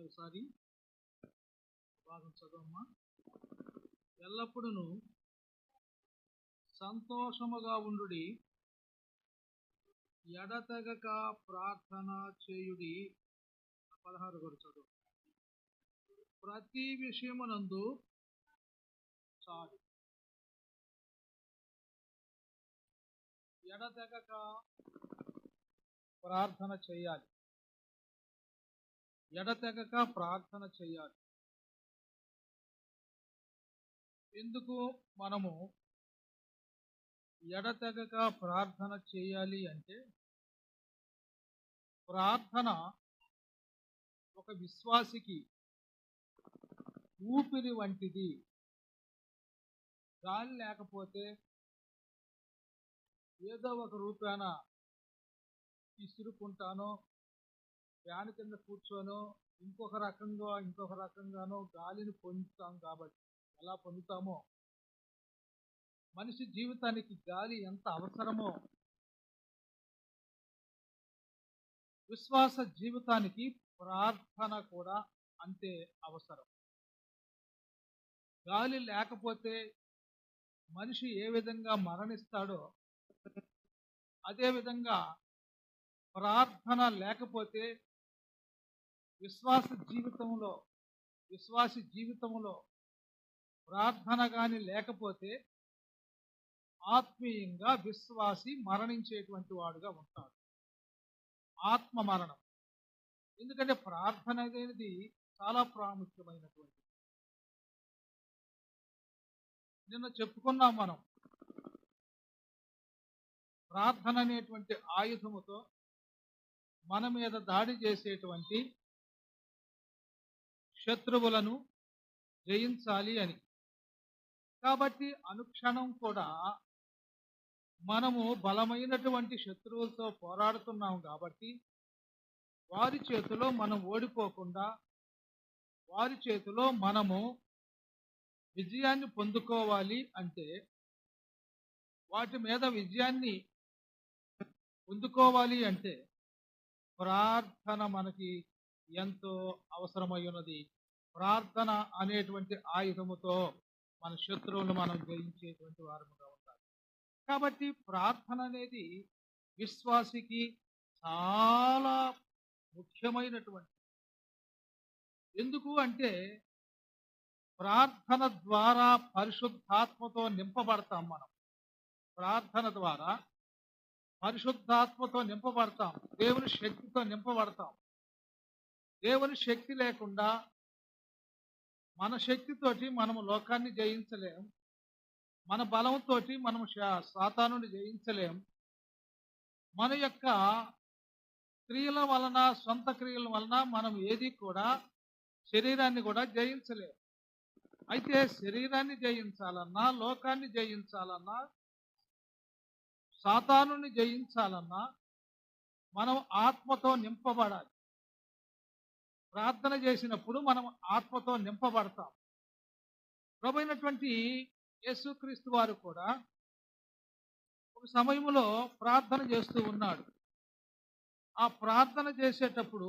ఒకసారి భాగం చదవమ్మా. ఎల్లప్పుడూ సంతోషముగా ఉండుడి, ఎడతెగక ప్రార్థన చేయుడి. 16 కూడా చదువు. ప్రతి విషయమునందు చాలు, ఎడతెగక ప్రార్థన చేయాలి, ఎడతెగక ప్రార్థన చేయాలి. ఎందుకు మనము ఎడతెగక ప్రార్థన చేయాలి అంటే, ప్రార్థన ఒక విశ్వాసికి ఊపిరి వంటిది. గాలి లేకపోతే ఏదో ఒక రూపాన ఇసురుకుంటానో, ఫ్యాన్ కింద కూర్చోనో, ఇంకొక రకంగానో గాలిని పొందుతాం. కాబట్టి ఎలా పొందుతామో, మనిషి జీవితానికి గాలి ఎంత అవసరమో, విశ్వాస జీవితానికి ప్రార్థన కూడా అంతే అవసరం. గాలి లేకపోతే మనిషి ఏ విధంగా మరణిస్తాడో, అదేవిధంగా ప్రార్థన లేకపోతే విశ్వాసి జీవితంలో ప్రార్థన కానీ లేకపోతే ఆత్మీయంగా విశ్వాసి మరణించేటువంటి వాడుగా ఉంటాడు. ఆత్మ మరణం. ఎందుకంటే ప్రార్థన అనేది చాలా ప్రాముఖ్యమైనటువంటి. నిన్న చెప్పుకున్నాం మనం, ప్రార్థన అనేటువంటి ఆయుధముతో మన మీద దాడి చేసేటువంటి శత్రువులను జయించాలి అని. కాబట్టి అనుక్షణం కూడా మనము బలమైనటువంటి శత్రువులతో పోరాడుతున్నాం. కాబట్టి వారి చేతిలో మనం ఓడిపోకుండా, వారి చేతిలో మనము విజయాన్ని పొందుకోవాలి అంటే, వాటి మీద విజయాన్ని పొందుకోవాలి అంటే ప్రార్థన మనకి ఎంతో అవసరమై ఉన్నది. ప్రార్థన అనేటువంటి ఆయుధముతో మన శత్రువులను మనం జయించేటువంటి వారముగా ఉండాలి. కాబట్టి ప్రార్థన అనేది విశ్వాసికి చాలా ముఖ్యమైనటువంటి. ఎందుకు అంటే, ప్రార్థన ద్వారా పరిశుద్ధాత్మతో నింపబడతాం. మనం ప్రార్థన ద్వారా పరిశుద్ధాత్మతో నింపబడతాం, దేవుని శక్తితో నింపబడతాం. దేవుని శక్తి లేకుండా మన శక్తితోటి మనము లోకాన్ని జయించలేం, మన బలంతో మనము సాతానుని జయించలేం, మన యొక్క క్రియల వలన, సొంత క్రియల వలన మనం ఏది కూడా శరీరాన్ని కూడా జయించలేం. అయితే శరీరాన్ని జయించాలన్నా, లోకాన్ని జయించాలన్నా, సాతానుని జయించాలన్నా మనం ఆత్మతో నింపబడాలి. ప్రార్థన చేసినప్పుడు మనం ఆత్మతో నింపబడతాం. ప్రభువైనటువంటి యేసుక్రీస్తు వారు కూడా ఒక సమయంలో ప్రార్థన చేస్తూ ఉన్నాడు. ఆ ప్రార్థన చేసేటప్పుడు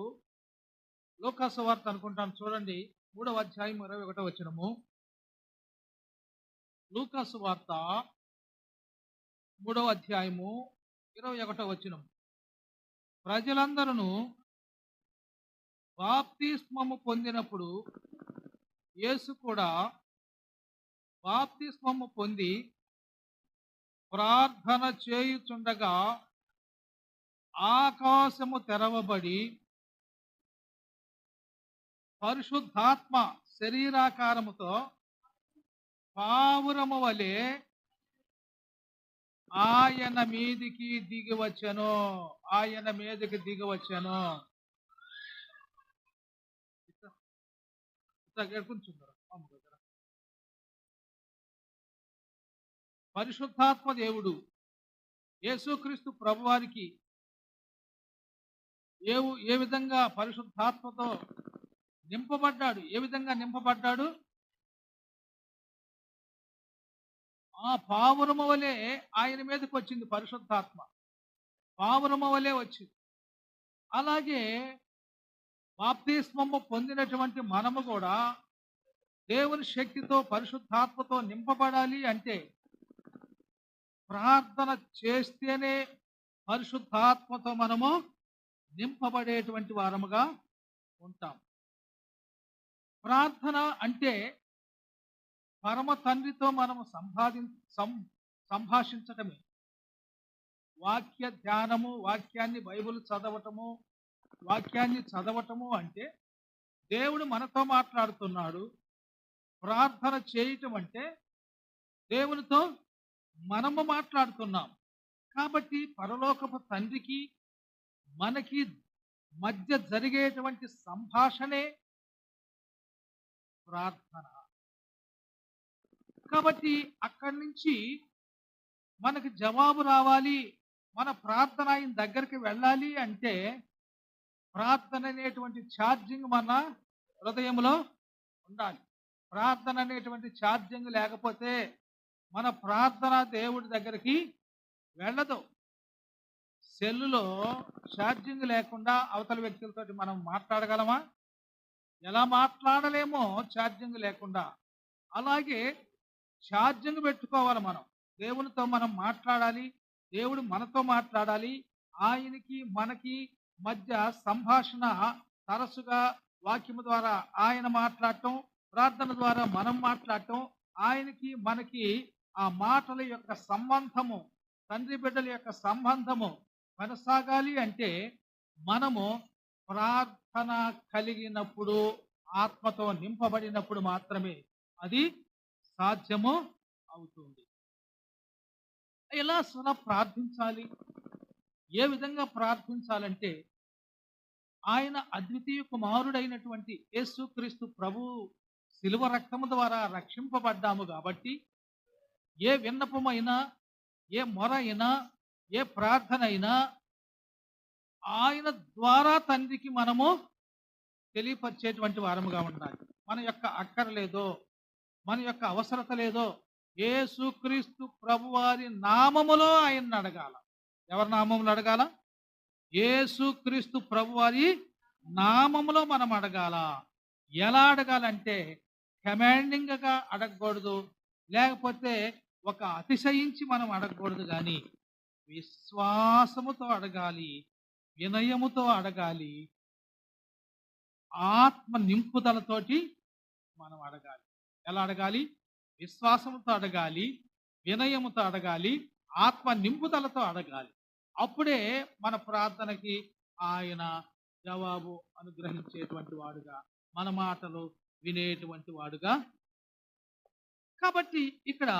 లూకా సువార్త అనుకుంటాను, చూడండి, 3వ అధ్యాయం 21వ వచనము. లూకా సువార్త 3వ అధ్యాయము 21వ వచనం. ప్రజలందరూ బాప్తిస్మము పొందినప్పుడు యేసు కూడా బాప్తిస్మము పొంది ప్రార్థన చేయుచుండగా ఆకాశము తెరవబడి పరిశుద్ధాత్మ శరీరాకారముతో పావురము వలె ఆయన మీదికి దిగివచ్చెను. పరిశుద్ధాత్మ దేవుడు యేసుక్రీస్తు ప్రభువారికి ఏ విధంగా పరిశుద్ధాత్మతో నింపబడ్డాడు, ఏ విధంగా నింపబడ్డాడు? ఆ పావురము వలె ఆయన మీదకి వచ్చింది పరిశుద్ధాత్మ, పావురము వలె వచ్చింది. అలాగే బాప్తిస్మము పొందినటువంటి మనము కూడా దేవుని శక్తితో పరిశుద్ధాత్మతో నింపబడాలి అంటే ప్రార్థన చేస్తేనే పరిశుద్ధాత్మతో మనము నింపబడేటువంటి వారముగా ఉంటాం. ప్రార్థన అంటే పరమ తండ్రితో మనము సంభాషించటమే. వాక్య ధ్యానము, వాక్యాన్ని బైబిల్ చదవటము, వాక్యాన్ని చదవటము అంటే దేవుడు మనతో మాట్లాడుతున్నాడు. ప్రార్థన చేయటం అంటే దేవునితో మనము మాట్లాడుతున్నాం. కాబట్టి పరలోకపు తండ్రికి మనకి మధ్య జరిగేటువంటి సంభాషణే ప్రార్థన. కాబట్టి అక్కడి నుంచి మనకి జవాబు రావాలి, మన ప్రార్థన ఆయన దగ్గరికి వెళ్ళాలి అంటే ప్రార్థన అనేటువంటి ఛార్జింగ్ మన హృదయంలో ఉండాలి. ప్రార్థన అనేటువంటి ఛార్జింగ్ లేకపోతే మన ప్రార్థన దేవుడి దగ్గరికి వెళ్ళదు. సెల్లులో ఛార్జింగ్ లేకుండా అవతల వ్యక్తులతో మనం మాట్లాడగలమా? ఎలా మాట్లాడలేమో ఛార్జింగ్ లేకుండా. అలాగే ఛార్జింగ్ పెట్టుకోవాలి. మనం దేవునితో మనం మాట్లాడాలి, దేవుడు మనతో మాట్లాడాలి. ఆయనకి మనకి మధ్య సంభాషణ తరచుగా వాక్యము ద్వారా ఆయన మాట్లాడటం, ప్రార్థన ద్వారా మనం మాట్లాడటం, ఆయనకి మనకి ఆ మాటల యొక్క సంబంధము, తండ్రి బిడ్డల యొక్క సంబంధము కొనసాగాలి అంటే మనము ప్రార్థన కలిగినప్పుడు, ఆత్మతో నింపబడినప్పుడు మాత్రమే అది సాధ్యము అవుతుంది. ఎలా అసలు ప్రార్థించాలి? ఏ విధంగా ప్రార్థించాలంటే ఆయన అద్వితీయ కుమారుడైనటువంటి యేసుక్రీస్తు ప్రభు శిలువ రక్తము ద్వారా రక్షింపబడ్డాము కాబట్టి ఏ విన్నపమైనా, ఏ మొర అయినా, ఏ ప్రార్థన అయినా ఆయన ద్వారా తండ్రికి మనము తెలియపరిచేటువంటి వారముగా ఉండాలి. మన యొక్క అక్కరలేదో, మన యొక్క అవసరత లేదో యేసుక్రీస్తు ప్రభువారి నామములో ఆయన్ని అడగాల. ఎవరి నామములో అడగాల? యేసుక్రీస్తు ప్రభువారి నామములో మనం అడగాల. ఎలా అడగాలంటే కమాండింగ్గా అడగకూడదు, లేకపోతే ఒక అతిశయించి మనం అడగకూడదు, కానీ విశ్వాసముతో అడగాలి, వినయముతో అడగాలి, ఆత్మ నింపుదలతోటి మనం అడగాలి. ఎలా అడగాలి? విశ్వాసముతో అడగాలి, వినయముతో అడగాలి, ఆత్మ నింపుదలతో అడగాలి. అప్పుడే మన ప్రార్థనకి ఆయన జవాబు అనుగ్రహించేటువంటి వాడుగా, మన మాటలు వినేటువంటి వాడుగా. కాబట్టి ఇక్కడ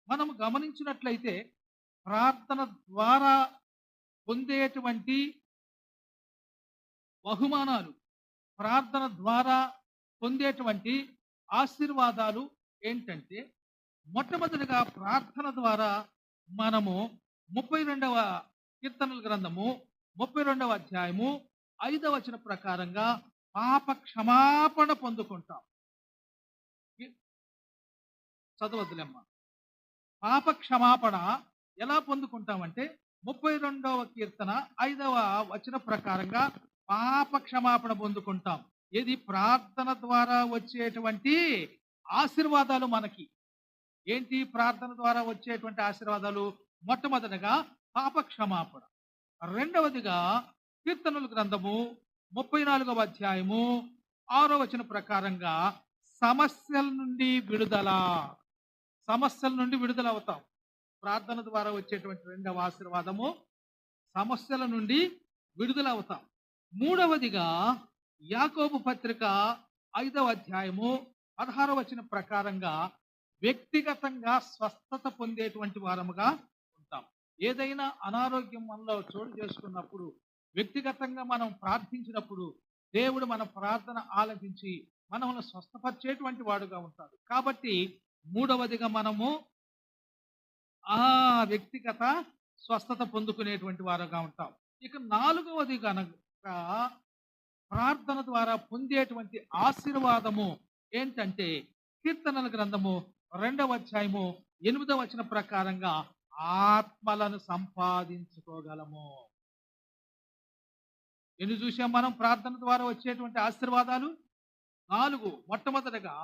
మనం గమనించినట్లయితే ప్రార్థన ద్వారా పొందేటువంటి బహుమానాలు, ప్రార్థన ద్వారా పొందేటువంటి ఆశీర్వాదాలు ఏంటంటే, మొట్టమొదటిగా ప్రార్థన ద్వారా మనము 32వ కీర్తనల గ్రంథము 32వ అధ్యాయము 5వ వచనం ప్రకారంగా పాప క్షమాపణ పొందుకుంటాం. చదవద్దులేమ్మా. పాప క్షమాపణ ఎలా పొందుకుంటామంటే 32వ కీర్తన 5వ వచనం ప్రకారంగా పాప క్షమాపణ పొందుకుంటాం. ఇది ప్రార్థన ద్వారా వచ్చేటువంటి ఆశీర్వాదాలు. మనకి ఏంటి ప్రార్థన ద్వారా వచ్చేటువంటి ఆశీర్వాదాలు? మొట్టమొదటిగా పాప క్షమాపణ, రెండవదిగా కీర్తనల గ్రంథము 34వ అధ్యాయము 6వ వచనం ప్రకారంగా సమస్యల నుండి విడుదల. సమస్యల నుండి విడుదల అవుతాం. ప్రార్థన ద్వారా వచ్చేటువంటి రెండవ ఆశీర్వాదము సమస్యల నుండి విడుదల అవుతాం. మూడవదిగా యాకోబు పత్రిక 5వ అధ్యాయము 16వ వచనం ప్రకారంగా వ్యక్తిగతంగా స్వస్థత పొందేటువంటి వారముగా ఉంటాం. ఏదైనా అనారోగ్యం మనలో చోటు చేసుకున్నప్పుడు, వ్యక్తిగతంగా మనం ప్రార్థించినప్పుడు దేవుడు మన ప్రార్థన ఆలకించి మనల్ని స్వస్థపరిచేటువంటి వాడుగా ఉంటాడు. కాబట్టి మూడవదిగా మనము ఆ వ్యక్తిగత స్వస్థత పొందుకునేటువంటి వారుగా ఉంటాం. ఇక నాలుగవది కనుక ప్రార్థన ద్వారా పొందేటువంటి ఆశీర్వాదము ఏంటంటే, కీర్తనల గ్రంథము 2వ అధ్యాయము 8వ వచనం ప్రకారంగా ఆత్మలను సంపాదించుకోగలము. ఎన్ని చూసాం మనం ప్రార్థన ద్వారా వచ్చేటువంటి ఆశీర్వాదాలు? 4. మొట్టమొదటగా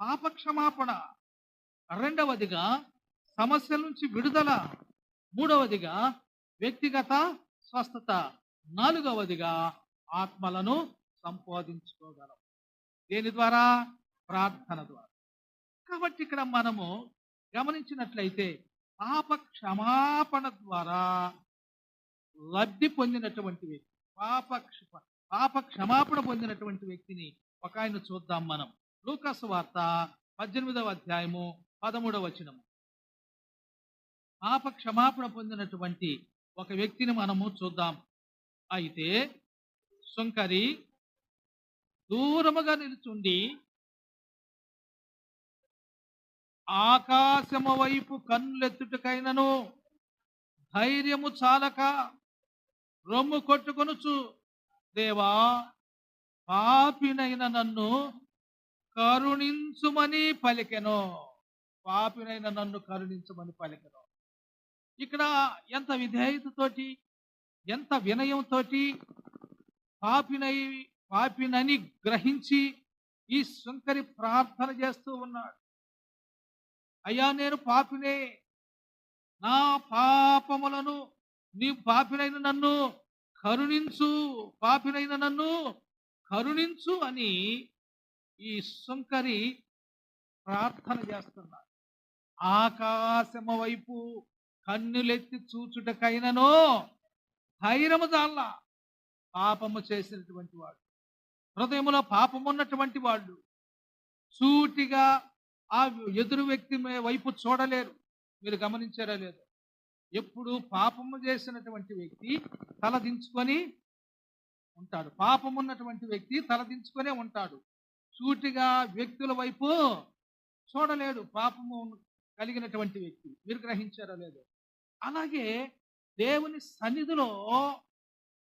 పాప క్షమాపణ, రెండవదిగా సమస్యల నుంచి విడుదల, మూడవదిగా వ్యక్తిగత స్వస్థత, నాలుగవదిగా ఆత్మలను సంపాదించుకోగలం. దేని ద్వారా? ప్రార్థన ద్వారా. కాబట్టి ఇక్కడ మనము గమనించినట్లయితే పాప క్షమాపణ ద్వారా లబ్ధి పొందినటువంటి వ్యక్తి, పాప క్షమాపణ పొందినటువంటి వ్యక్తిని ఒక ఆయన చూద్దాం మనం. లూకాసు వార్త 18వ అధ్యాయము 13వ వచనము. పాప క్షమాపణ పొందినటువంటి ఒక వ్యక్తిని మనము చూద్దాం. అయితే సుంకరి దూరముగా నిలుచుండి ఆకాశము వైపు కన్నులెత్తుటకైనను ధైర్యము చాలక రొమ్ము కొట్టుకొనుచు, దేవా, పాపినైన నన్ను కరుణించుమని పలికెను. పాపినైన నన్ను కరుణించమని పలికెను. ఇక్కడ ఎంత విధేయతతోటి, ఎంత వినయంతో పాపినని గ్రహించి ఈ శంకరి ప్రార్థన చేస్తూ ఉన్నాడు. అయ్యా, నేను పాపినే, నా పాపములను నీ పాపినైన నన్ను కరుణించు, పాపినైన నన్ను కరుణించు అని ఈ శంకరి ప్రార్థన చేస్తున్నాడు. ఆకాశము వైపు కన్నులెత్తి చూచుటకైనను ధైర్యము చాల. పాపము చేసినటువంటి వాడు, హృదయములో పాపము ఉన్నటువంటి వాళ్ళు సూటిగా ఆ ఎదురు వ్యక్తి వైపు చూడలేరు. మీరు గమనించారా లేదు? ఎప్పుడు పాపము చేసినటువంటి వ్యక్తి తలదించుకొని ఉంటాడు. పాపం ఉన్నటువంటి వ్యక్తి తలదించుకొనే ఉంటాడు. సూటిగా వ్యక్తుల వైపు చూడలేడు పాపము కలిగినటువంటి వ్యక్తి. మీరు గ్రహించారా లేదు? అలాగే దేవుని సన్నిధిలో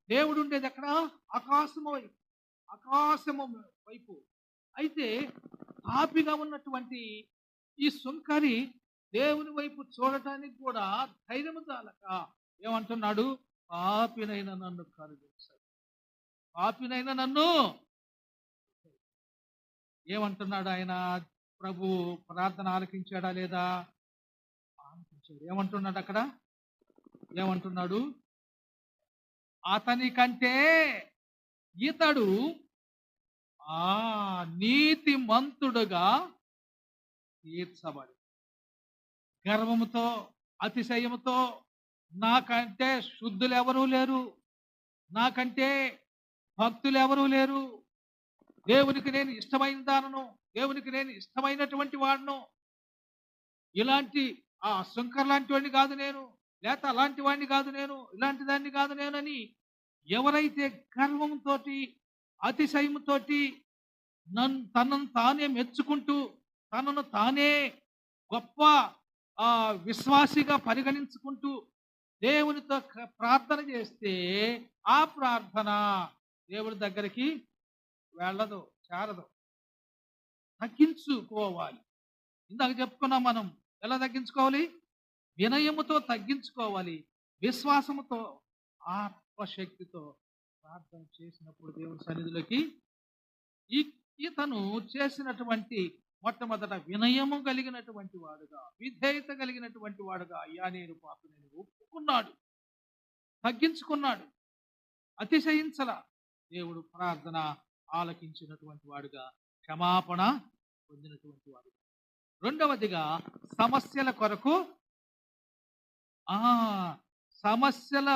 దేవుడు ఉండేది ఎక్కడ? ఆకాశము వైపు. అయితే పాపిగా ఉన్నటువంటి ఈ సుంకరి దేవుని వైపు చూడటానికి కూడా ధైర్యము చాలక ఏమంటున్నాడు? పాపినైన నన్ను కరుణించు, పాపినైన నన్ను. ఏమంటున్నాడు ఆయన? ప్రభు ప్రార్థన ఆలకించాడా లేదా? ఆలకించాడు. ఏమంటున్నాడు అక్కడ? ఏమంటున్నాడు? అతని కంటే ఇతడు నీతిమంతుడుగా తీర్చబడి, గర్వముతో అతిశయముతో నాకంటే శుద్ధులు ఎవరూ లేరు, నాకంటే భక్తులు ఎవరూ లేరు, దేవునికి నేను ఇష్టమైన దానను, దేవునికి నేను ఇష్టమైనటువంటి వాడును, ఇలాంటి శంకర్ లాంటి వాడిని కాదు నేను, లేక అలాంటి వాడిని కాదు నేను, ఇలాంటి దాన్ని కాదు నేనని ఎవరైతే గర్వంతో అతిశయముతో తనను తానే మెచ్చుకుంటూ తనను తానే గొప్ప విశ్వాసిగా పరిగణించుకుంటూ దేవునితో ప్రార్థన చేస్తే ఆ ప్రార్థన దేవుడి దగ్గరికి వెళ్ళదు, చేరదు. తగ్గించుకోవాలి. ఇందాక చెప్పుకున్నాం మనం. ఎలా తగ్గించుకోవాలి? వినయముతో తగ్గించుకోవాలి. విశ్వాసముతో, ఆత్మశక్తితో ప్రార్థన చేసినప్పుడు దేవుని సన్నిధిలోకి ఇతను చేసినటువంటి మొట్టమొదట వినయము కలిగినటువంటి వాడుగా, విధేయత కలిగినటువంటి వాడుగా, అయ్యా నేను పాపిని ఒప్పుకున్నాడు, తగ్గించుకున్నాడు, అతిశయించల. దేవుడు ప్రార్థన ఆలకించినటువంటి వాడుగా, క్షమాపణ పొందినటువంటి వాడు. రెండవదిగా సమస్యల కొరకు, సమస్యల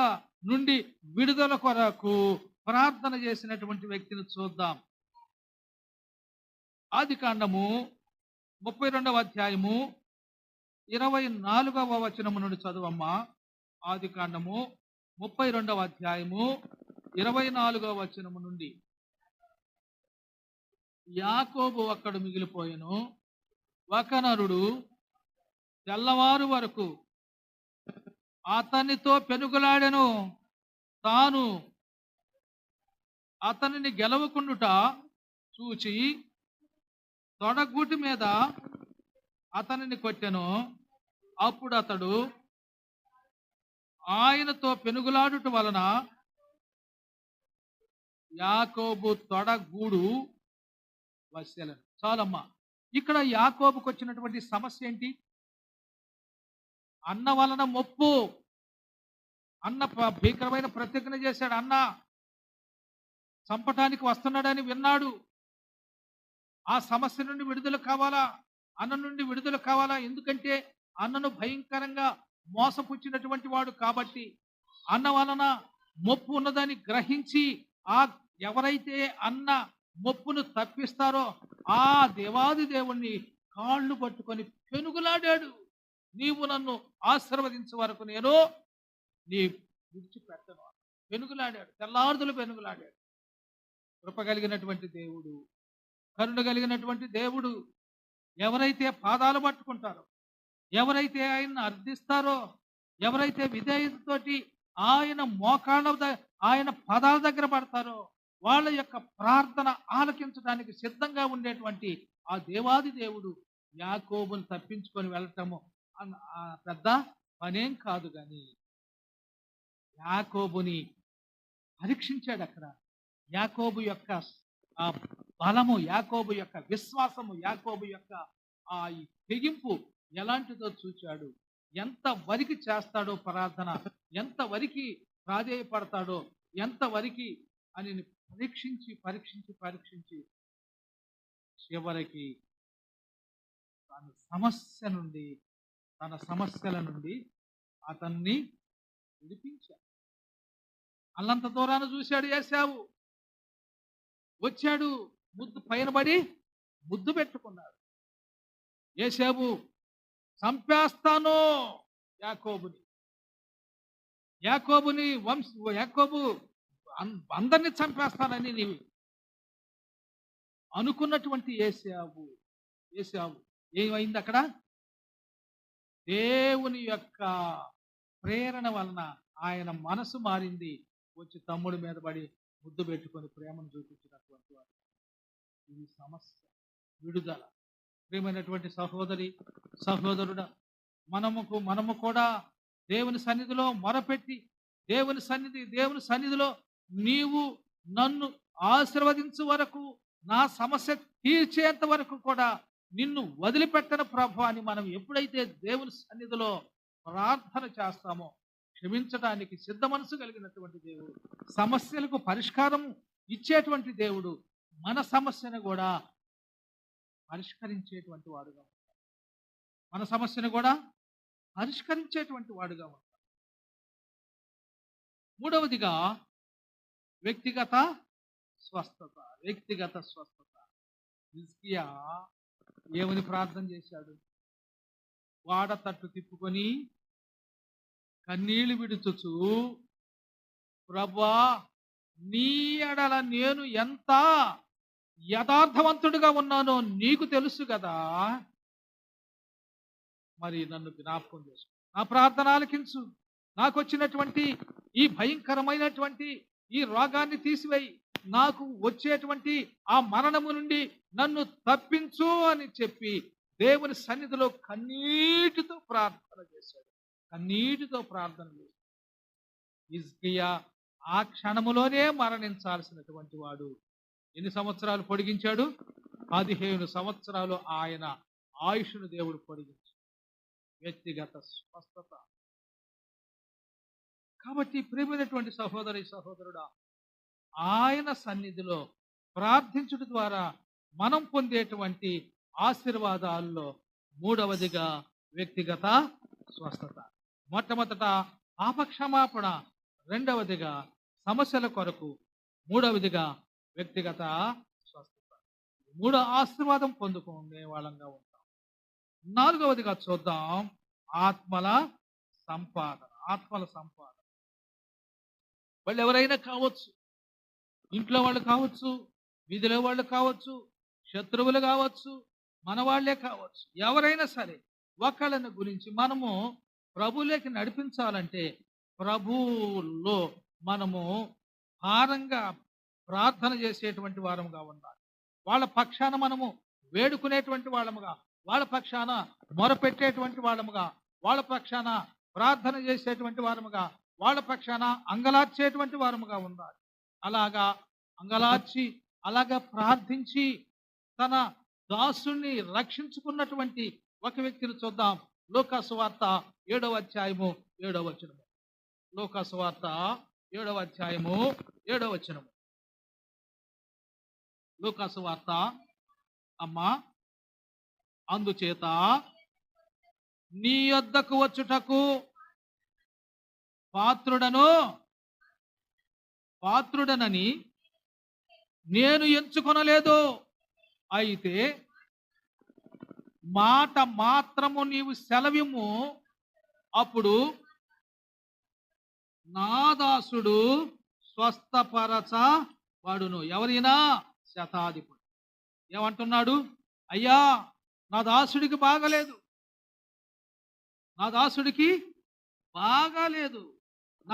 నుండి విడుదల కొరకు ప్రార్థన చేసినటువంటి వ్యక్తిని చూద్దాం. ఆదికాండము 32వ అధ్యాయము 24వ వచనము నుండి చదువమ్మా. ఆదికాండము 32వ అధ్యాయము 24వ వచనము నుండి. యాకోబు అక్కడ మిగిలిపోయెను, ఒక నరుడు తెల్లవారు వరకు అతనితో పెనుగులాడెను, తాను అతనిని గెలవకుండుట చూచి తొడగూటి మీద అతనిని కొట్టెను. అప్పుడు అతడు ఆయనతో పెనుగులాడుట వలన యాకోబు తొడగూడు వశలను. చాలమ్మా. ఇక్కడ యాకోబుకు వచ్చినటువంటి సమస్య ఏంటి? అన్న వలన మొప్పు. అన్న భీకరమైన ప్రతిజ్ఞ చేశాడు. అన్న చంపటానికి వస్తున్నాడని విన్నాడు. ఆ సమస్య నుండి విడుదల కావాలా? అన్న నుండి విడుదల కావాలా? ఎందుకంటే అన్నను భయంకరంగా మోసపుచ్చినటువంటి వాడు కాబట్టి, అన్న వలన మొప్పు ఉన్నదని గ్రహించి ఆ ఎవరైతే అన్న మొప్పును తప్పిస్తారో ఆ దేవాది దేవుణ్ణి కాళ్ళు పట్టుకొని పెనుగులాడాడు. నీవు నన్ను ఆశీర్వదించే వరకు నేను నీ విడిచిపెట్టను. పెనుగులాడాడు, తెల్లారుదులు పెనుగులాడాడు. కృప కలిగినటువంటి దేవుడు, కరుణ కలిగినటువంటి దేవుడు ఎవరైతే పాదాలు పట్టుకుంటారో, ఎవరైతే ఆయన్ని అర్థిస్తారో, ఎవరైతే విధేయతతోటి ఆయన ఆయన పదాల దగ్గర పడతారో వాళ్ళ యొక్క ప్రార్థన ఆలకించడానికి సిద్ధంగా ఉండేటువంటి ఆ దేవాది దేవుడు యాకోబుని తప్పించుకొని వెళ్ళటము పెద్ద పనేం కాదు. కానీ యాకోబుని పరీక్షించాడు. అక్కడ యాకోబు యొక్క ఆ బలము, యాకోబు యొక్క విశ్వాసము, యాకోబు యొక్క ఆ తెగింపు ఎలాంటిదో చూచాడు. ఎంత వరికి చేస్తాడో ప్రార్థన, ఎంత వరికి ప్రాధేయపడతాడో, ఎంత వరికి అని పరీక్షించి పరీక్షించి పరీక్షించి చివరికి తన సమస్యల నుండి అతన్ని విడిపించాడు. అల్లంత దూరాన్ని చూశాడు ఏశావు. వచ్చాడు, ముద్దు పైన పడి ముద్దు పెట్టుకున్నాడు. ఏశావు చంపేస్తాను యాకోబుని యాకోబు అందరినీ చంపేస్తానని నీవు అనుకున్నటువంటి ఏశావు ఏమైంది? అక్కడ దేవుని యొక్క ప్రేరణ వలన ఆయన మనసు మారింది. వచ్చి తమ్ముడి మీద పడి ముద్దు పెట్టుకొని ప్రేమను చూపించినటువంటి వాడు. ఇది సమస్య విడుదల. ప్రియమైనటువంటి సహోదరి సహోదరుడా, మనము కూడా దేవుని సన్నిధిలో మొరపెట్టి దేవుని సన్నిధిలో నీవు నన్ను ఆశీర్వదించు వరకు, నా సమస్య తీర్చేంత వరకు కూడా నిన్ను వదిలిపెట్టను ప్రభు అని మనం ఎప్పుడైతే దేవుని సన్నిధిలో ప్రార్థన చేస్తామో, క్షమించడానికి సిద్ధ మనసు కలిగినటువంటి దేవుడు, సమస్యలకు పరిష్కారం ఇచ్చేటువంటి దేవుడు, మన సమస్యను కూడా పరిష్కరించేటువంటి వాడుగా ఉంటాడు. మన సమస్యను కూడా పరిష్కరించేటువంటి వాడుగా ఉంటాడు. మూడవదిగా వ్యక్తిగత స్వస్థత. హిజ్కియా ఏమని ప్రార్థన చేశాడు? వాడ తట్టు తిప్పుకొని కన్నీళ్లు విడుచుచు, ప్రభువా నీ ఎడల నేను ఎంత యథార్థవంతుడిగా ఉన్నానో నీకు తెలుసు కదా, మరి నన్ను జ్ఞాపకం చేసుకో, నా ప్రార్థన ఆలకించు, నాకు వచ్చినటువంటి ఈ భయంకరమైనటువంటి ఈ రోగాన్ని తీసివేయి, నాకు వచ్చేటువంటి ఆ మరణము నుండి నన్ను తప్పించు అని చెప్పి దేవుని సన్నిధిలో కన్నీటితో ప్రార్థన చేశాడు. హిజ్కియా ఆ క్షణములోనే మరణించాల్సినటువంటి వాడు. ఎన్ని సంవత్సరాలు పొడిగించాడు? 15 సంవత్సరాలు ఆయన ఆయుష్ను దేవుడు పొడిగించాడు. వ్యక్తిగత స్వస్థత. కాబట్టి ప్రియమైనటువంటి సహోదరుడా, ఆయన సన్నిధిలో ప్రార్థించుట ద్వారా మనం పొందేటువంటి ఆశీర్వాదాల్లో మూడవదిగా వ్యక్తిగత స్వస్థత. మొట్టమొదట పాపక్షమాపణ, రెండవదిగా సమస్యల కొరకు, మూడవదిగా వ్యక్తిగత స్వస్థత. మూడో ఆశీర్వాదం పొందుకునే వాళ్ళంగా ఉంటాం. నాలుగవదిగా చూద్దాం, ఆత్మల సంపాదన. వాళ్ళు ఎవరైనా కావచ్చు, ఇంట్లో వాళ్ళు కావచ్చు, వీధిలో వాళ్ళు కావచ్చు, శత్రువులు కావచ్చు, మన వాళ్ళే కావచ్చు, ఎవరైనా సరే ఒకళ్ళని గురించి మనము ప్రభువులోకి నడిపించాలంటే ప్రభువులో మనము భారంగా ప్రార్థన చేసేటువంటి వారముగా ఉండాలి. వాళ్ళ పక్షాన మనము వేడుకునేటువంటి వాళ్ళముగా, వాళ్ళ పక్షాన మొరపెట్టేటువంటి వాళ్ళముగా, వాళ్ళ పక్షాన ప్రార్థన చేసేటువంటి వారముగా, వాళ్ళ పక్షాన అంగలార్చేటువంటి వారముగా ఉండాలి. అలాగా అంగలార్చి అలాగా ప్రార్థించి తన దాసుని రక్షించుకున్నటువంటి ఒక వ్యక్తిని చూద్దాం. లూకాసు వార్త 7వ అధ్యాయము 7వ వచనము. లూకాసు వార్త 7వ అధ్యాయము 7వ వచనము. లూకాసు వార్త అమ్మా, అందుచేత నీ యొద్దకు వచ్చుటకు పాత్రుడనని నేను ఎంచుకొనలేదు. అయితే మాట మాత్రము నీవు సెలవిమ్ము, అప్పుడు నా దాసుడు స్వస్థపరచబడును. ఎవరైనా శతాధిపతి ఏమంటున్నాడు? అయ్యా, నా దాసుడికి బాగలేదు, నా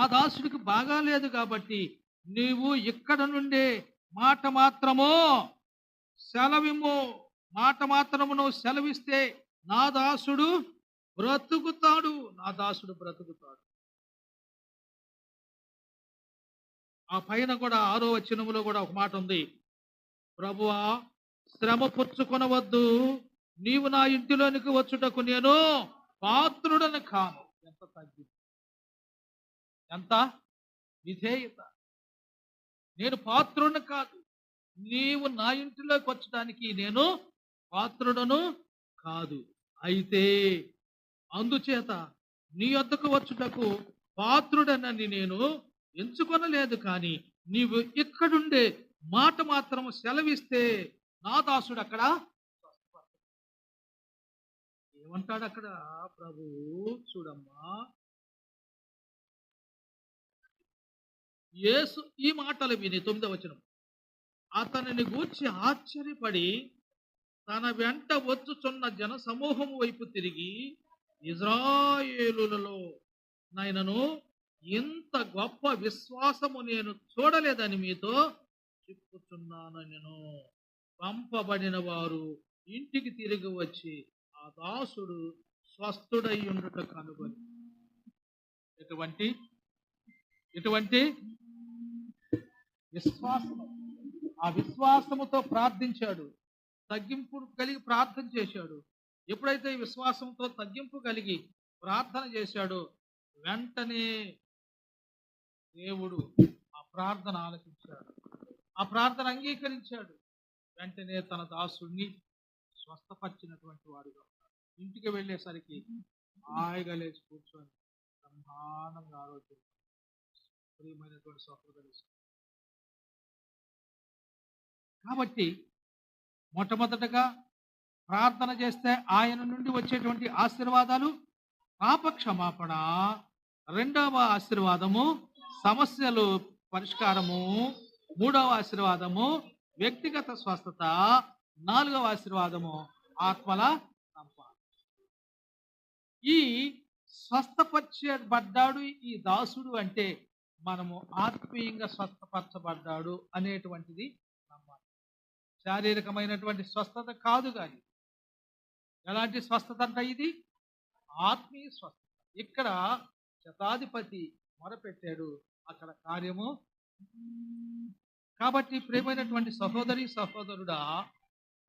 దాసుడికి బాగాలేదు కాబట్టి నీవు ఇక్కడ నుండే మాట మాత్రము సెలవిమ్ము. మాట మాత్రము నువ్వు సెలవిస్తే నా దాసుడు బ్రతుకుతాడు. ఆ పైన కూడా 6వ వచనములో కూడా ఒక మాట ఉంది. ప్రభువా, శ్రమ పుచ్చుకొనవద్దు, నీవు నా ఇంటిలోనికి వచ్చుటకు నేను పాత్రుడను కాను. ఎంత తగ్గింది, ఎంత విధేయత! నేను పాత్రుడను కాదు, నీవు నా ఇంటిలోకి వచ్చడానికి నేను పాత్రుడను కాదు. అయితే అందుచేత నీ వద్దకు వచ్చుటకు పాత్రుడనని నేను ఎంచుకొనలేదు, కానీ నీవు ఇక్కడుండే మాట మాత్రం సెలవిస్తే నా దాసుడు అక్కడ ఏమంటాడు? అక్కడ ప్రభు చూడమ్మా, యేసు ఈ మాటలు విని 9వ వచనం, అతనిని గూర్చి ఆశ్చర్యపడి తన వెంట వచ్చుచున్న జన సమూహము వైపు తిరిగి, ఇజ్రాయేలులలో నాయనను ఇంత గొప్ప విశ్వాసము నేను చూడలేదని మీతో చెప్పుచున్నాను. నేను పంపబడిన వారు ఇంటికి తిరిగి వచ్చి ఆ దాసుడు స్వస్థుడై ఉండుట కనుగొని. ఎటువంటి విశ్వాసము! ఆ విశ్వాసముతో ప్రార్థించాడు, తగ్గింపు కలిగి ప్రార్థన చేశాడు. ఎప్పుడైతే ఈ విశ్వాసంతో తగ్గింపు కలిగి ప్రార్థన చేశాడో వెంటనే దేవుడు ఆ ప్రార్థన ఆలకించాడు, ఆ ప్రార్థన అంగీకరించాడు. వెంటనే తన దాసుడిని స్వస్థపరిచినటువంటి వాడుగా ఇంటికి వెళ్ళేసరికి హాయిగా లేచి కూర్చొని బ్రహ్మాండంగా ఆరోగ్యం. ప్రియమైనటువంటి సహోదరులు, కాబట్టి మొట్టమొదటగా ప్రార్థన చేస్తే ఆయన నుండి వచ్చేటువంటి ఆశీర్వాదాలు పాపక్షమాపణ, రెండవ ఆశీర్వాదము సమస్యలు పరిష్కారము, మూడవ ఆశీర్వాదము వ్యక్తిగత స్వస్థత, నాలుగవ ఆశీర్వాదము ఆత్మల సంపాదన. ఈ స్వస్థపరచబడ్డాడు ఈ దాసుడు అంటే మనము ఆత్మీయంగా స్వస్థపరచబడ్డాడు అనేటువంటిది నమ్మాలి. శారీరకమైనటువంటి స్వస్థత కాదు, కానీ ఎలాంటి స్వస్థత అంట? ఇది ఆత్మీయ స్వస్థత. ఇక్కడ శతాధిపతి మొరపెట్టాడు, అక్కడ కార్యము. కాబట్టి ప్రియమైనటువంటి సహోదరి సహోదరుడా,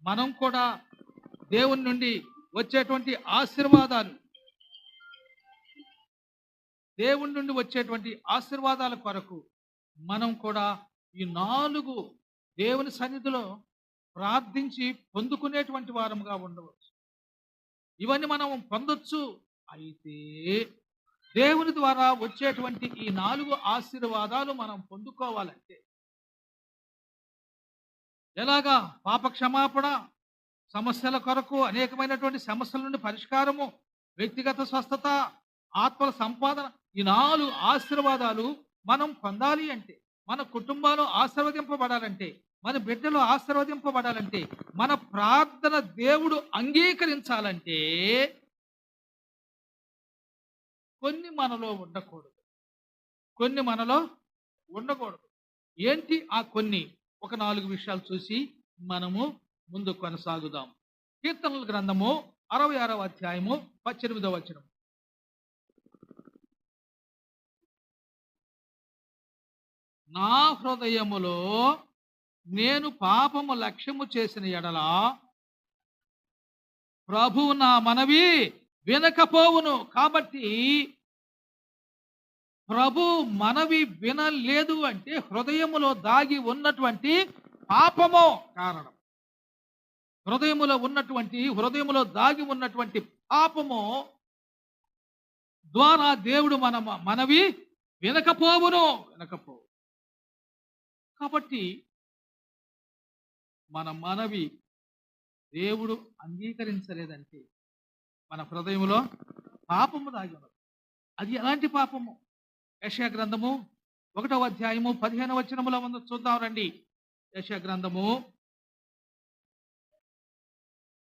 మనం కూడా దేవుని నుండి వచ్చేటువంటి ఆశీర్వాదాలు, దేవుని నుండి వచ్చేటువంటి ఆశీర్వాదాల కొరకు మనం కూడా ఈ 4 దేవుని సన్నిధిలో ప్రార్థించి పొందుకునేటువంటి వారముగా ఉండవచ్చు. ఇవన్నీ మనం పొందొచ్చు. అయితే దేవుని ద్వారా వచ్చేటువంటి ఈ 4 ఆశీర్వాదాలు మనం పొందుకోవాలంటే ఎలాగా? పాప క్షమాపణ, సమస్యల కొరకు అనేకమైనటువంటి సమస్యల నుండి పరిష్కారము, వ్యక్తిగత స్వస్థత, ఆత్మల సంపాదన. ఈ 4 ఆశీర్వాదాలు మనం పొందాలి అంటే, మన కుటుంబాలు ఆశీర్వదింపబడాలంటే, మన బిడ్డలు ఆశీర్వదింపబడాలంటే, మన ప్రార్థన దేవుడు అంగీకరించాలంటే కొన్ని మనలో ఉండకూడదు. ఏంటి ఆ కొన్ని? ఒక 4 విషయాలు చూసి మనము ముందు కొనసాగుదాం. కీర్తనల గ్రంథము 66వ అధ్యాయము 18వ వచనం. నా హృదయములో నేను పాపము లక్ష్యము చేసిన ఎడల ప్రభువు నా మనవి వినకపోవును. కాబట్టి ప్రభు మనవి వినలేదు అంటే హృదయములో దాగి ఉన్నటువంటి పాపము కారణం. హృదయములో దాగి ఉన్నటువంటి పాపము ద్వారా దేవుడు మనవి వినకపోవు. కాబట్టి మన మనవి దేవుడు అంగీకరించలేదంటే మన హృదయంలో పాపము దాగి ఉన్నది. అది ఎలాంటి పాపము? యెషయా గ్రంథము 1వ అధ్యాయము 15వ వచనములో చూద్దాం రండి. యెషయా గ్రంథము,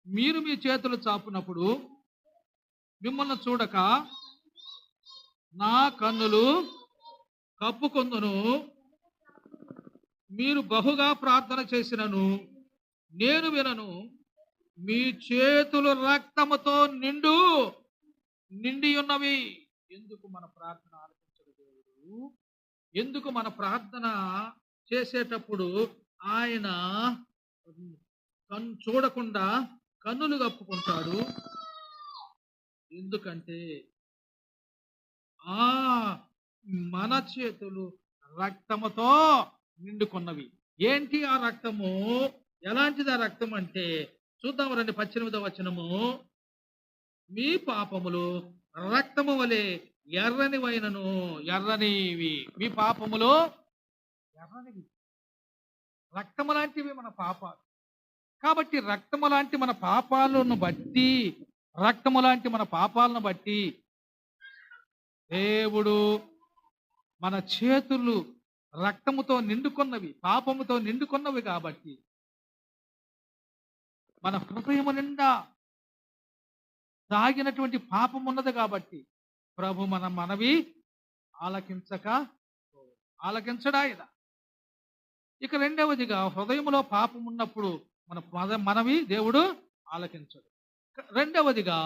మీరు మీ చేతులు చాపునప్పుడు మిమ్మల్ని చూడక నా కన్నులు కప్పుకొందును. మీరు బహుగా ప్రార్థన చేసినను నేను వినను. మీ చేతులు రక్తముతో నిండి ఉన్నవి. ఎందుకు మన ప్రార్థన ఆలకించడు దేవుడు? ఎందుకు మన ప్రార్థన చేసేటప్పుడు ఆయన చూడకుండా కన్నులు కప్పుకుంటాడు? ఎందుకంటే మన చేతులు రక్తముతో నిండుకున్నవి. ఏంటి ఆ రక్తము? ఎలాంటిది ఆ రక్తం అంటే చూద్దాం రండి. 18వ వచనము, మీ పాపములు రక్తము వలె ఎర్రనివి. మీ పాపములు ఎర్రనివి. రక్తము లాంటివి మన పాపాలు. కాబట్టి రక్తము లాంటి మన పాపాలను బట్టి దేవుడు మన చేతులు రక్తముతో నిండుకున్నవి, పాపముతో నిండుకున్నవి కాబట్టి మన హృదయము నిండా దాగినటువంటి పాపం ఉన్నది కాబట్టి ప్రభు మన మనవి ఆలకించడాయన. ఇక రెండవదిగా, హృదయములో పాపం ఉన్నప్పుడు మన మనవి దేవుడు ఆలకించడు. రెండవదిగా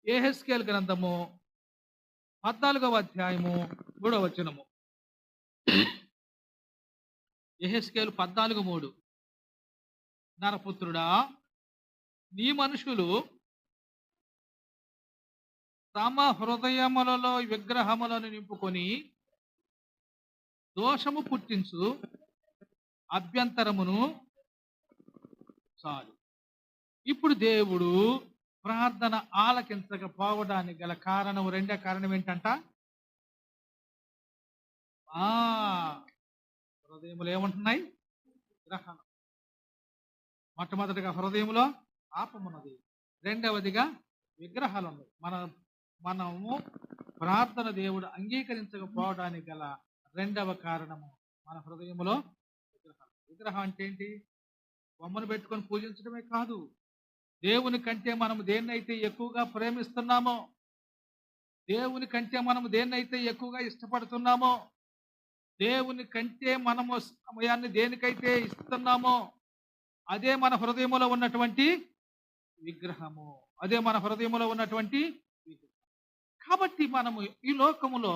యెహెజ్కేలు గ్రంథము 14వ అధ్యాయము 3వ వచనము. యెహెజ్కేలు 14:3, నరపుత్రుడా, నీ మనుషులు తమ హృదయములలో విగ్రహములను నింపుకొని దోషము పుట్టించు అభ్యంతరమును చాలు. ఇప్పుడు దేవుడు ప్రార్థన ఆలకించకపోవడానికి గల కారణం, రెండో కారణం ఏంటంట? హృదయములు ఏముంటున్నాయి? విగ్రహాలు. మొట్టమొదటిగా హృదయంలో పాపమున్నది, రెండవదిగా విగ్రహాలు ఉన్నాయి. మనము ప్రార్థన దేవుడు అంగీకరించకపోవడానికి గల రెండవ కారణము మన హృదయంలో విగ్రహం. అంటే ఏంటి? బొమ్మను పెట్టుకొని పూజించడమే కాదు, దేవుని కంటే మనం దేన్నైతే ఎక్కువగా ప్రేమిస్తున్నామో, దేవుని కంటే మనం దేన్నైతే ఎక్కువగా ఇష్టపడుతున్నామో, దేవుని కంటే మనము సమయాన్ని దేనికైతే ఇస్తున్నామో అదే మన హృదయంలో ఉన్నటువంటి విగ్రహము. కాబట్టి మనము ఈ లోకములో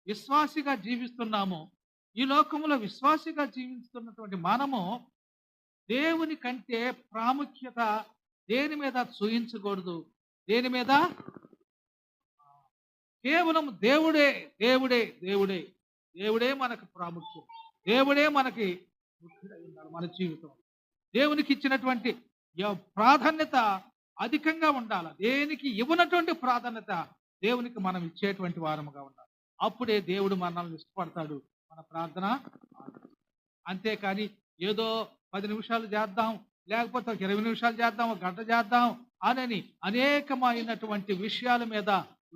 విశ్వాసిగా జీవిస్తున్నాము. ఈ లోకములో విశ్వాసిగా జీవిస్తున్నటువంటి మనము దేవుని కంటే ప్రాముఖ్యత దేని మీద చూయించకూడదు. దేని మీద? కేవలం దేవుడే మనకు ప్రాముఖ్యం. దేవుడే మనకి ముఖ్యుడై ఉన్నాడు. మన జీవితం దేవునికి ఇచ్చినటువంటి ప్రాధాన్యత అధికంగా ఉండాలి. దేనికి ఇవ్వనటువంటి ప్రాధాన్యత దేవునికి మనం ఇచ్చేటువంటి వారముగా ఉండాలి. అప్పుడే దేవుడు మనల్ని ఇష్టపడతాడు, మన ప్రార్థన. అంతేకాని ఏదో 10 నిమిషాలు చేద్దాం, లేకపోతే 20 నిమిషాలు చేద్దాం, 1 గంట చేద్దాం అని అనేకమైనటువంటి విషయాల మీద,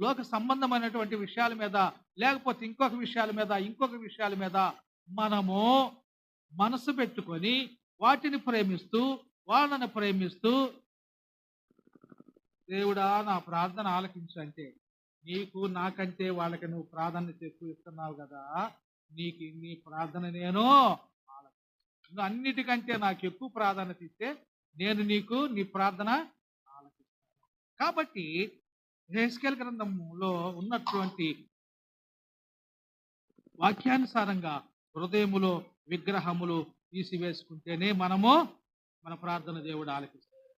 లోక సంబంధమైనటువంటి విషయాల మీద, లేకపోతే ఇంకొక విషయాల మీద మనము మనసు పెట్టుకొని వాటిని ప్రేమిస్తూ, వాళ్ళని ప్రేమిస్తూ, దేవుడా నా ప్రార్థన ఆలకించు అంటే, నీకు నాకంటే వాళ్ళకి నువ్వు ప్రాధాన్యత ఎక్కువ ఇస్తున్నావు కదా, నీకు నీ ప్రార్థన నేను నువ్వు అన్నిటికంటే నాకు ఎక్కువ ప్రాధాన్యత ఇస్తే నేను నీకు నీ ప్రార్థన ఆలకిస్తాను. కాబట్టి యెహెజ్కేలు గ్రంథంలో ఉన్నటువంటి వాక్యానుసారంగా హృదయములో విగ్రహములు తీసివేసుకుంటేనే మనము మన ప్రార్థన దేవుడు ఆలకిస్తాడు.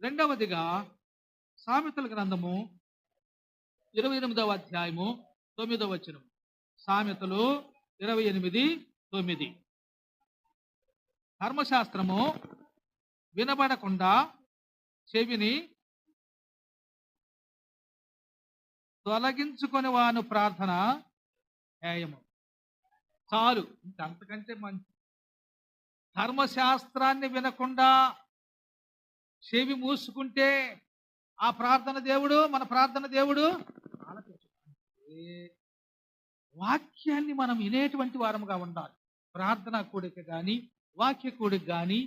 రెండవదిగా సామెతల గ్రంథము 28వ అధ్యాయము 9వ వచనం. సామెతలు 28:9. ధర్మశాస్త్రము వినబడకుండా చెవిని తొలగించుకొని వాను ప్రార్థన హేయము. చాలు, ఇంకంతకంటే మంచి. ధర్మశాస్త్రాన్ని వినకుండా చెవి మూసుకుంటే ఆ ప్రార్థన దేవుడు, మన ప్రార్థన దేవుడు ఆలకించే. వాక్యాన్ని మనం వినేటువంటి వారముగా ఉండాలి. ప్రార్థన కూడిక కానీ, వాక్య కూడిక కానీ,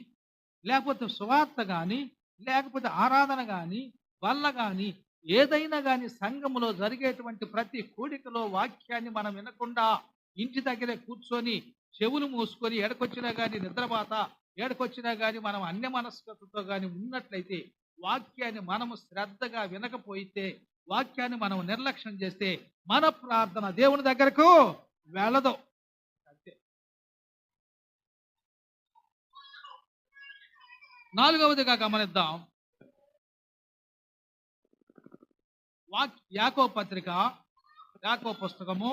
లేకపోతే సువార్త కానీ, లేకపోతే ఆరాధన కానీ, వల్ల కానీ, ఏదైనా కానీ సంఘములో జరిగేటువంటి ప్రతి కూడికలో వాక్యాన్ని మనం వినకుండా ఇంటి దగ్గరే కూర్చొని చెవులు మూసుకొని ఎడకొచ్చినా కానీ నిద్రపాత, ఏడకొచ్చినా కానీ మనం అన్య మనస్కతతో కానీ ఉన్నట్లయితే, వాక్యాన్ని మనము శ్రద్ధగా వినకపోతే, వాక్యాన్ని మనం నిర్లక్ష్యం చేస్తే మన ప్రార్థన దేవుని దగ్గరకు వెళ్ళదు. అంతే. 4వదిగా గమనిద్దాం. యాకోబు పత్రిక, యాకోబు పుస్తకము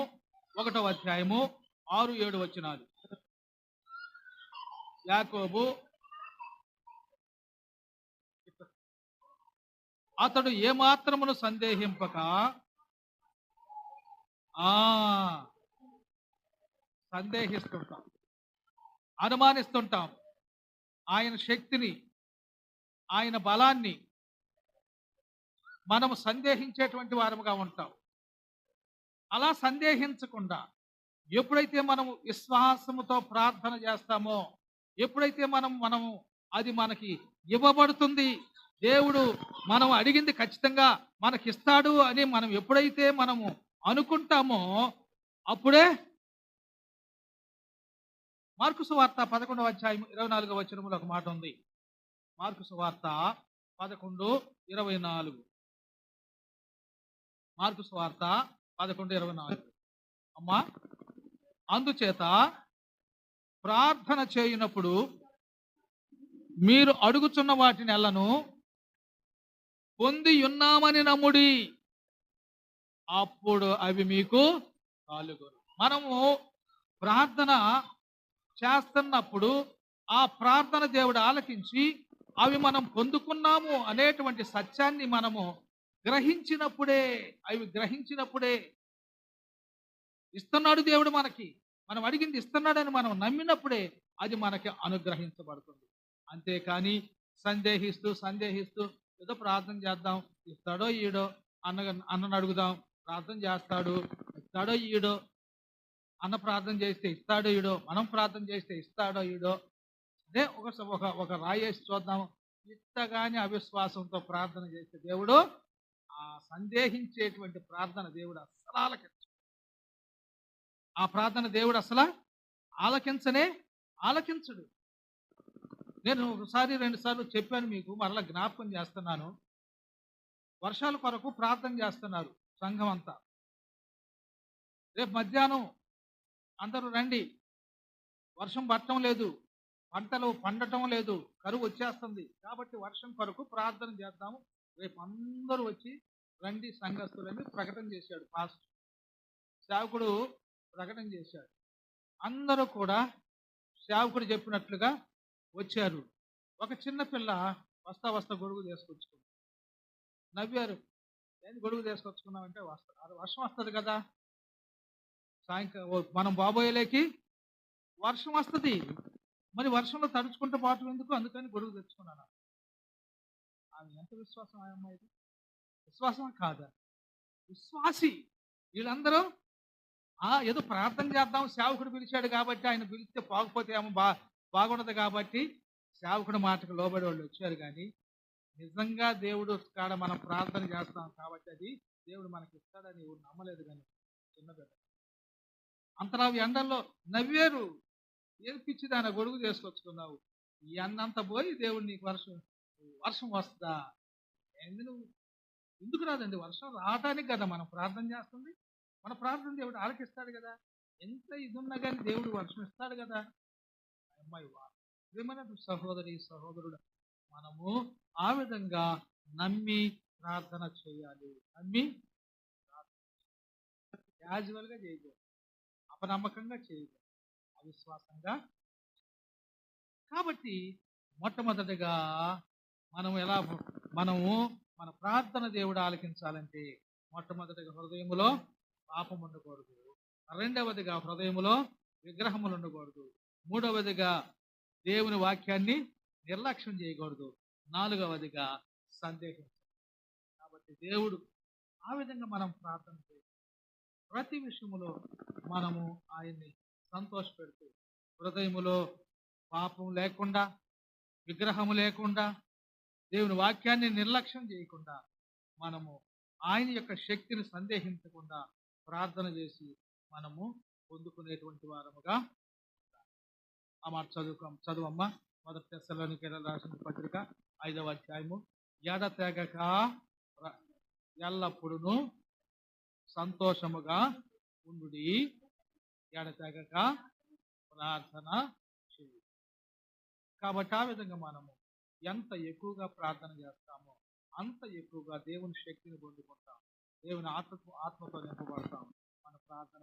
1వ అధ్యాయము 6-7 వచనాలు. యాకోబు, అతడు ఏమాత్రమును సందేహింపక సందేహిస్తుంటాం, అనుమానిస్తుంటాం. ఆయన శక్తిని, ఆయన బలాన్ని మనము సందేహించేటువంటి వారముగా ఉంటాం. అలా సందేహించకుండా ఎప్పుడైతే మనము విశ్వాసముతో ప్రార్థన చేస్తామో, ఎప్పుడైతే మనము అది మనకి ఇవ్వబడుతుంది, దేవుడు మనం అడిగింది ఖచ్చితంగా మనకిస్తాడు అని మనం ఎప్పుడైతే మనము అనుకుంటామో, అప్పుడే మార్కు సువార్త 11వ అధ్యాయం 24వ వచనములో ఒక మాట ఉంది. మార్కు సువార్త 11:24. మార్కు సువార్త 11:24. అమ్మా, అందుచేత ప్రార్థన చేయునప్పుడు మీరు అడుగుచున్న వాటిని ఎల్లను పొంది ఉన్నామని నమ్ముడి, అప్పుడు అవి మీకు కలుగును. మనము ప్రార్థన చేస్తున్నప్పుడు ఆ ప్రార్థన దేవుడు ఆలకించి అవి మనం పొందుకున్నాము అనేటువంటి సత్యాన్ని మనము గ్రహించినప్పుడే, అవి గ్రహించినప్పుడే ఇస్తున్నాడు దేవుడు మనకి. మనం అడిగింది ఇస్తున్నాడని మనం నమ్మినప్పుడే అది మనకి అనుగ్రహించబడుతుంది. అంతేకాని సందేహిస్తూ ఏదో ప్రార్థన చేద్దాం, ఇస్తాడో ఈడో, అన్నను అడుగుదాం, ప్రార్థన చేస్తాడు, ఇస్తాడో ఈడో, అన్న ప్రార్థన చేస్తే ఇస్తాడో ఈడో, మనం ప్రార్థన చేస్తే ఇస్తాడో ఈడో, అదే ఒక రాయేసి చూద్దాం, ఇంతగాని అవిశ్వాసంతో ప్రార్థన చేస్తే దేవుడు ఆ సందేహించేటువంటి ప్రార్థన దేవుడు అస్సలు ఆ ప్రార్థన దేవుడు అసలు ఆలకించడు. నేను 1-2 సార్లు చెప్పాను మీకు, మరలా జ్ఞాపకం చేస్తున్నాను. వర్షాల కొరకు ప్రార్థన చేస్తున్నారు సంఘం అంతా. రేపు మధ్యాహ్నం అందరూ రండి, వర్షం పడటం లేదు, పంటలు పండటం లేదు, కరువు వచ్చేస్తుంది, కాబట్టి వర్షం కొరకు ప్రార్థన చేద్దాము, రేపు అందరూ వచ్చి రండి సంఘస్థులని ప్రకటన చేశాడు పాస్టర్. సేవకుడు ప్రకటన చేశాడు. అందరూ కూడా సేవకుడు చెప్పినట్లుగా వచ్చారు. ఒక చిన్న పిల్ల వస్తా గొడుగు తీసుకొచ్చుకుంది. నవ్వారు. ఏంటి గొడుగు తీసుకొచ్చుకున్నామంటే, వర్షం వస్తుంది కదా, సాయంకాలం మనం బాబోయేలేకి వర్షం వస్తుంది, మరి వర్షంలో తడుచుకుంటూ పోవటం ఎందుకు, అందుకని గొడుగు తెచ్చుకున్నాను. ఆమె ఎంత విశ్వాసం, ఆ అమ్మాయిది విశ్వాసం కాదా? విశ్వాసి. వీళ్ళందరూ ఏదో ప్రార్థన చేద్దాం, సేవకుడు పిలిచాడు కాబట్టి, ఆయన పిలిస్తే పోకపోతే ఏమో బాగుండదు కాబట్టి సేవకుడు మాటకు లోబడి వాళ్ళు వచ్చారు. కానీ నిజంగా దేవుడు కాడ మనం ప్రార్థన చేస్తాం కాబట్టి అది దేవుడు మనకి ఇస్తాడని ఎవరు నమ్మలేదు. కానీ చిన్న బిడ్డ అంతలా ఎండల్లో నవ్వారు. ఏది పిచ్చిదాన గొడుగు చేసుకొచ్చుకున్నావు, ఈ అన్నంత పోయి దేవుడు నీకు వర్షం వస్తుందా? ఎందుకు రాదండి? వర్షం రావటానికి కదా మనం ప్రార్థన చేస్తుంది. మన ప్రార్థన దేవుడు ఆలకిస్తాడు కదా. ఎంత ఇది ఉన్నా కానీ దేవుడు వర్షం ఇస్తాడు కదా. అమ్మాయి ప్రేమైన సహోదరి సహోదరుడు, మనము ఆ విధంగా నమ్మి ప్రార్థన చేయాలి. నమ్మి క్యాజువల్ గా చేయకూడదు, అపనమ్మకంగా చేయకూడదు, అవిశ్వాసంగా. కాబట్టి మొట్టమొదటిగా మనము మన ప్రార్థన దేవుడు ఆలకించాలంటే మొట్టమొదటిగా హృదయములో పాపం ఉండకూడదు. రెండవదిగా హృదయములో విగ్రహములు ఉండకూడదు. మూడవదిగా దేవుని వాక్యాన్ని నిర్లక్ష్యం చేయకూడదు. నాలుగవదిగా సందేహించాలి. కాబట్టి దేవుడు ఆ విధంగా మనం ప్రార్థన చేయాలి. ప్రతి విషయములో మనము ఆయన్ని సంతోషపెడుతూ, హృదయములో పాపం లేకుండా, విగ్రహము లేకుండా, దేవుని వాక్యాన్ని నిర్లక్ష్యం చేయకుండా, మనము ఆయన యొక్క శక్తిని సందేహించకుండా ప్రార్థన చేసి మనము పొందుకునేటువంటి వారముగా. ఆ మాట చదువమ్మ. మొదటి తెస్సలోనికీయులకు రాసిన పత్రిక 5వ అధ్యాయము. ఎడతెగక ఎల్లప్పుడూ సంతోషముగా ఉండుడి, ఎడతెగక ప్రార్థన చేయి. కాబట్టి ఆ విధంగా మనము ఎంత ఎక్కువగా ప్రార్థన చేస్తామో అంత ఎక్కువగా దేవుని శక్తిని పొందుకుంటాం, దేవుని ఆత్మతో నింపబడతాం. మన ప్రార్థన